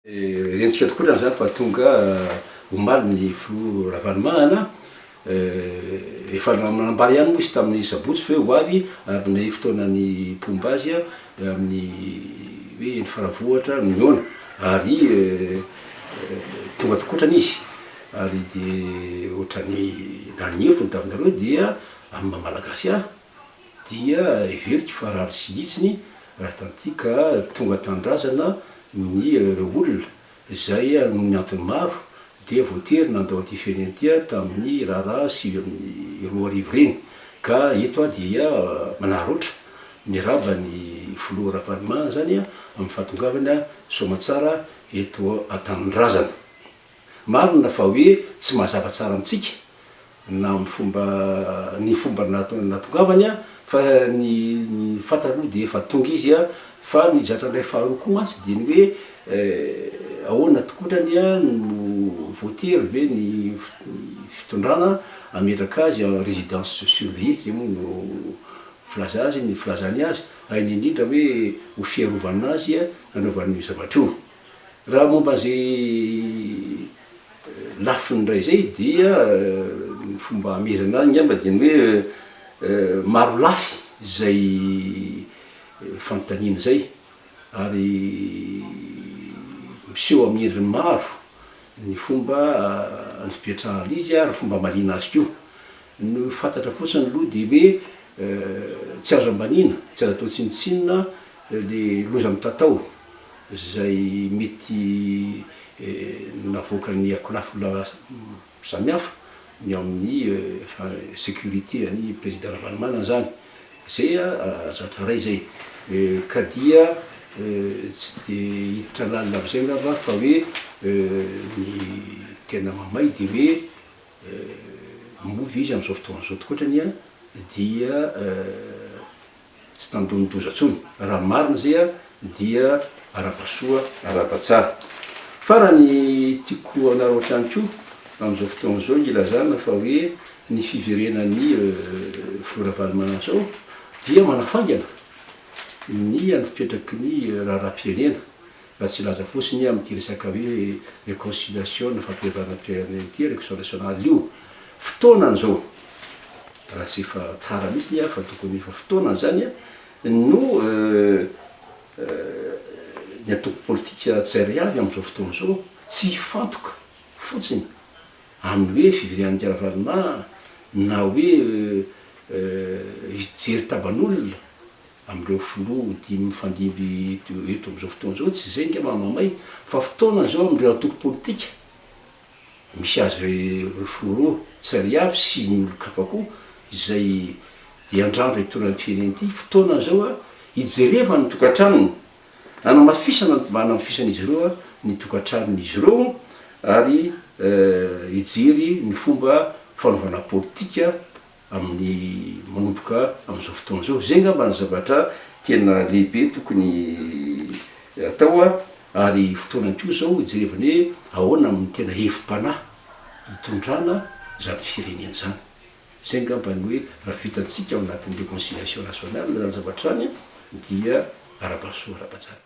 Rentsika tokoa zany fa tonga omaly ny filo ravanimahana efa nanambara ihany moa izy tamin'ny sabotsy fe ho avy ary nay fotoanany pombazy amin'ny hoe ny faravohatra ny miona ary tonga tokotrany izy ary de ohatrany nanivotro ny davinareo dia amin'ny mahamalagasy dia everiko fa raha sy hitsiny raha tantika tonga tandrazana ny reo olona zay ny antony maro dia voatery nandao anty firenena ty tamin'ny raharaha sivy amin'ny roa arivo reny ka eto dia manarotra ny rabany filoha ravanimahana zany amin'ny fahatongavana somatsara eto an-tanindrazana marina fa hoe tsy mazava tsara amitsika na amin'ny fomba natongavany fa ny fantatra aloha de efa tonga izy fa ny zatran'ilay faharoa koa mantsy de ny hoe ahoana tokotrany no voatery ve ny fitondrana ametraka azy en résidence surveillée zay moa no filaza azy ny filazany azy ainy indrindra hoe ho fiarovana azy anaovan'ny zavatra io raha momba zay lafiny ray zay dia ny fomba amezana azy ngamba de ny hoe maro lafy zay fanontaniana zay ary miseho amin'ny endriny maro ny fomba ny fipetrahana izy ary fomba malina azy ko no fantatra fotsiny aloha de hoe tsy azo ambanina tsy azo atao tsinitsinina le loza amy tatao zay mety navoakany akolafona samihafa ny amin'ny sécurité any président ravanimahana zany zay zatra ray zay ka dia tsy de hiditra lalina am'izay ngamba fa hoe ny tena mamay de hoe movy izy am'izao fotoana zao tokotrany dia tsy tandonidoza tsony raha marina zay dia ara-pasoa ara-patsara farany tiako anareo antrano ko am'izao fotoana zao ilazana fa hoe ny fiverenany filoha ravanimahana zao dia manafangana ny any fipetraky ny raharam-pirenena raha tsy laza fotsiny amty resaka hoe réconciliation na fampiavanam-pirenena ty réconciliation nationale io fotoanany zao raha tsy efa tara mihitsy fa tokony efa fotoanany zany no ny atoko politika tsairy avy am'izao fotoana zao tsy fantoka fotsiny amin'ny hoe fiverenan'ny ravanimahana na hoe hijery taban'olona am'ireo filoha dimy mifandimby eto am'izao fotoana zao tsy zay nga mamay fa fotoana zao am'ireo atoko politika misy azy reo filoha tsary avy sy ny olokafako zay de andrandra itonany firenena ty fotoana zao hijerevany ny tokantranony anamafisana manamafisana izy ireo ny tokantranon'izy ireo ary hijery ny fomba fanaovana politika amin'ny manomboka am'izao fotoana zao zay ngamba ny zavatra tena lehibe tokony atao ary fotoanany ko zao hijerevany hoe ahoana amin'ny tena hevim-panahy hitondrana zany firenena zany zay ngamba ny hoe raha vitantsika ao anatin'ny réconciliation nationale zany zavatra any dia ara-pasoa ara-patsara